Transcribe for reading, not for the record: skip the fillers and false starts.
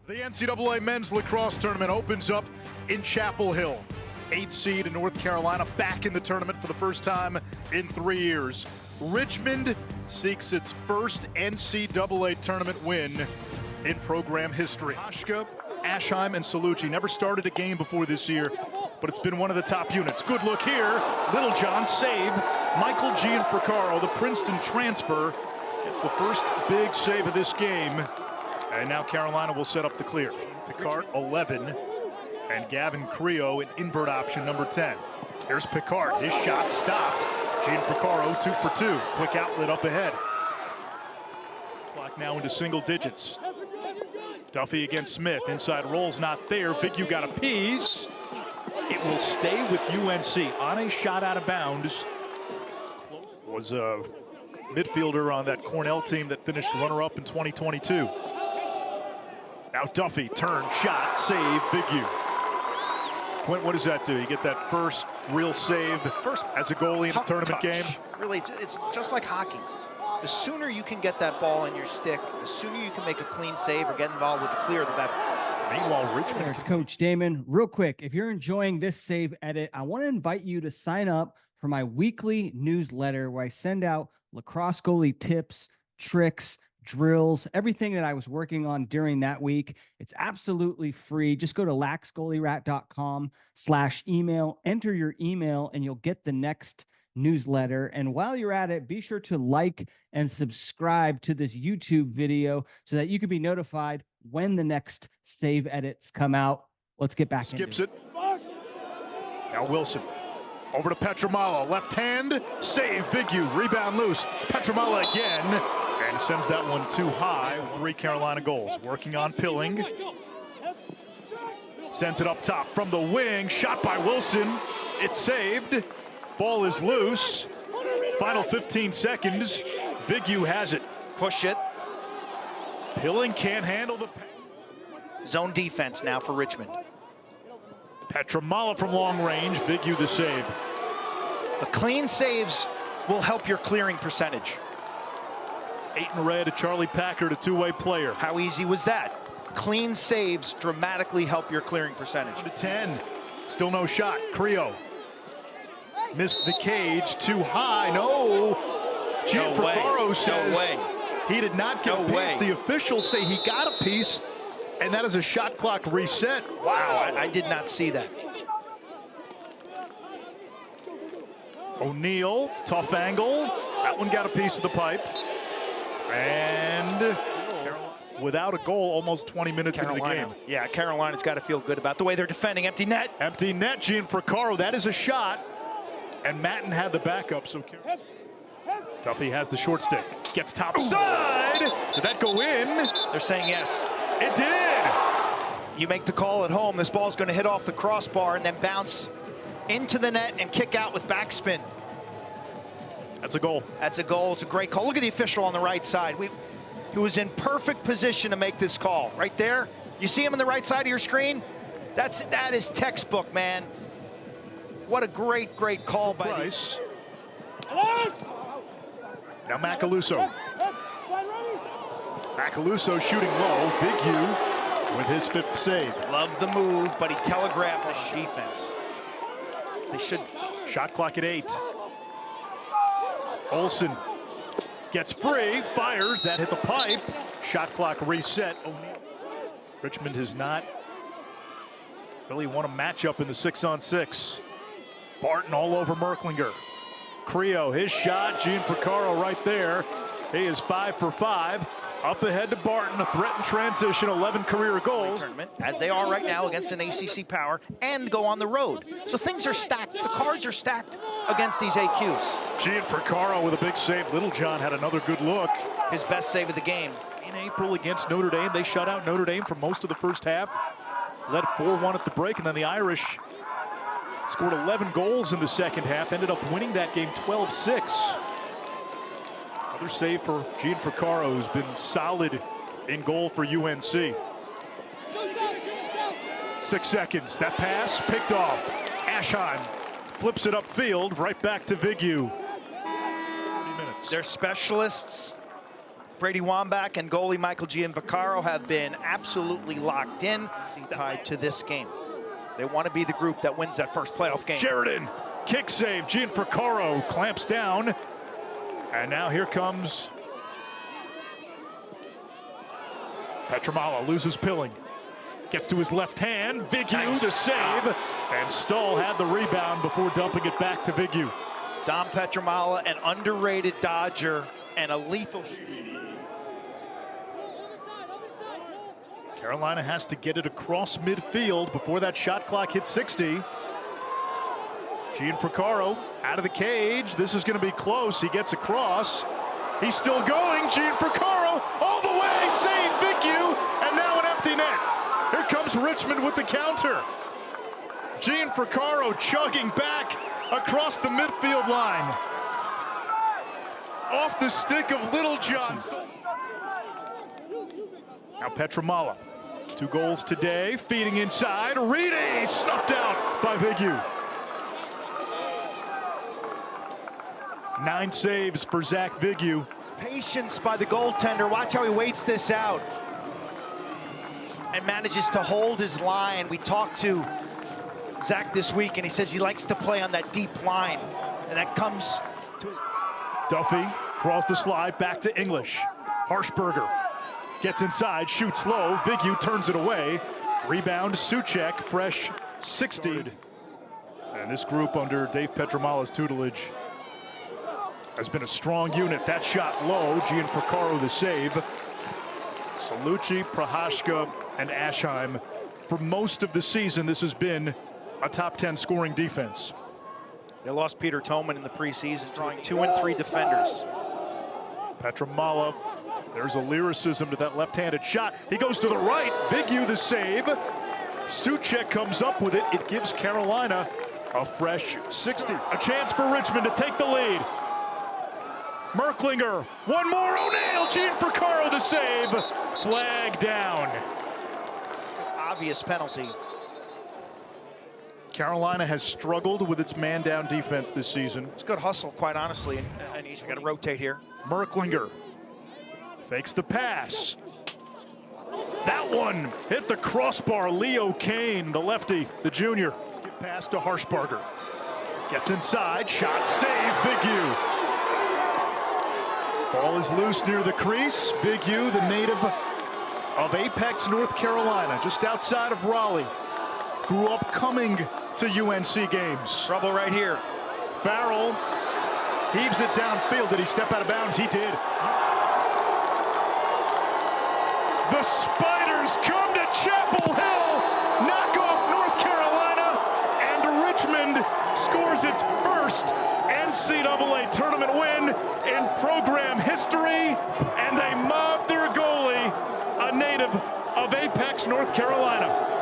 The NCAA men's lacrosse tournament opens up in Chapel Hill. 8th seed in North Carolina back in the tournament for the first time in 3 years. Richmond seeks its first NCAA tournament win in program history. Oshka, Ashheim, and Salucci never started a game before this year, but it's been one of the top units. Good look here. Little John save. Michael Gianforcaro, the Princeton transfer, gets the first big save of this game. And now Carolina will set up the clear. Picard, 11, and Gavin Creo in invert option number 10. Here's Picard, his shot stopped. Gianforcaro 2 for 2. Quick outlet up ahead. Clock now into single digits. Duffy against Smith. Inside roll's not there. Vigue got a piece. It will stay with UNC on a shot out of bounds. Was a midfielder on that Cornell team that finished runner-up in 2022. Now Duffy, turn, shot, save, Vigue. Quint, what does that do? You get that first real save as a goalie in a tournament game? Really, it's just like hockey. The sooner you can get that ball in your stick, the sooner you can make a clean save or get involved with the clear, the better. Meanwhile, Richmond. It's Coach Damon. Real quick, if you're enjoying this save edit, I want to invite you to sign up for my weekly newsletter where I send out lacrosse goalie tips, tricks, drills, everything that I was working on during that week. It's absolutely free. Just go to laxgoalierat.com/email, enter your email, and you'll get the next newsletter. And while you're at it, be sure to like and subscribe to this YouTube video so that you can be notified when the next save edits come out. Let's get back Skips into it. Now Wilson. Over to Petramala, left hand, save, Vigue, rebound loose. Petramala again, and sends that one too high. 3 Carolina goals. Working on Pilling. Sends it up top from the wing, shot by Wilson. It's saved. Ball is loose. Final 15 seconds. Vigue has it. Push it. Pilling can't handle the Zone defense now for Richmond. Petramala from long range, Vigue the save. The clean saves will help your clearing percentage. 8 in red to Charlie Packard, a two-way player. How easy was that? Clean saves dramatically help your clearing percentage. To 10, still no shot. Creo missed the cage, too high. No. Gianforcaro says he did not get a piece. The officials say he got a piece, and that is a shot clock reset. Wow, I did not see that. O'Neal, tough angle. That one got a piece of the pipe. And without a goal, almost 20 minutes into the game. Yeah, Carolina's got to feel good about the way they're defending. Empty net. Empty net, Gianforcaro. That is a shot. And Matten had the backup, so Duffy has the short stick. Gets top side. Did that go in? They're saying yes. It did. You make the call at home. This ball is going to hit off the crossbar and then bounce into the net and kick out with backspin. That's a goal. That's a goal. It's a great call. Look at the official on the right side. He was in perfect position to make this call. Right there. You see him on the right side of your screen? That is textbook, man. What a great call by Price. Now Macaluso. Macaluso shooting low. Vigue with his 5th save. Love the move, but he telegraphed the defense. They should. Shot clock at 8. Olsen gets free, fires, that hit the pipe. Shot clock reset. Richmond has not really won a matchup in the 6-on-6. Barton all over Merklinger. Creo, his shot, Gianforcaro right there. He is 5 for 5. Up ahead to Barton, a threat in transition, 11 career goals. As they are right now against an ACC power and go on the road. So things are stacked. The cards are stacked against these AQs. Gianforcaro with a big save. Little John had another good look. His best save of the game. In April against Notre Dame, they shut out Notre Dame for most of the first half. Led 4-1 at the break, and then the Irish scored 11 goals in the second half, ended up winning that game 12-6. Another save for Gianforcaro, who's been solid in goal for UNC. 6 seconds, that pass picked off. Ashheim flips it upfield, right back to Vigue. 30 minutes. They're specialists Brady Wambach and goalie Michael Gianforcaro have been absolutely locked in, tied to this game. They want to be the group that wins that first playoff game. Sheridan, kick save. Gianforcaro clamps down. And now here comes Petramala, loses Pilling. Gets to his left hand. Vigue, nice. The save. And Stull had the rebound before dumping it back to Vigue. Dom Petramala, an underrated Dodger and a lethal shooter. Carolina has to get it across midfield before that shot clock hits 60. Gianforcaro out of the cage. This is going to be close. He gets across. He's still going. Gianforcaro all the way. Save Vigue. And now an empty net. Here comes Richmond with the counter. Gianforcaro chugging back across the midfield line. Off the stick of Little Johnson. Now Petramala. 2 goals today. Feeding inside. Reedy snuffed out by Vigue. 9 saves for Zach Vigue. Patience by the goaltender. Watch how he waits this out and manages to hold his line. We talked to Zach this week, and he says he likes to play on that deep line, and that comes to his... Duffy draws the slide back to English. Harshberger gets inside, shoots low. Vigue turns it away. Rebound, Suchek, fresh 60. And this group under Dave Petramala's tutelage has been a strong unit. That shot low. Gianforcaro the save. Salucci, Prohashka, and Ashheim. For most of the season, this has been a top 10 scoring defense. They lost Peter Toman in the preseason, drawing 2 and 3 defenders. Petramala, there's a lyricism to that left-handed shot. He goes to the right. Vigue the save. Suchek comes up with it. It gives Carolina a fresh 60. A chance for Richmond to take the lead. Merklinger, one more. O'Neill, Gianforcaro the save. Flag down. Obvious penalty. Carolina has struggled with its man-down defense this season. It's good hustle, quite honestly, and he's got to rotate here. Merklinger fakes the pass. That one hit the crossbar. Leo Kane, the lefty, the junior. Get pass to Harshberger. Gets inside, shot, save, Vigue. Ball is loose near the crease. Vigue, the native of Apex, North Carolina, just outside of Raleigh. Grew up coming to UNC games. Trouble right here. Farrell heaves it downfield. Did he step out of bounds? He did. The Spiders come to Chapel Hill, knock off North Carolina, and Richmond scores its first NCAA tournament win in program history, and they mobbed their goalie, a native of Apex, North Carolina.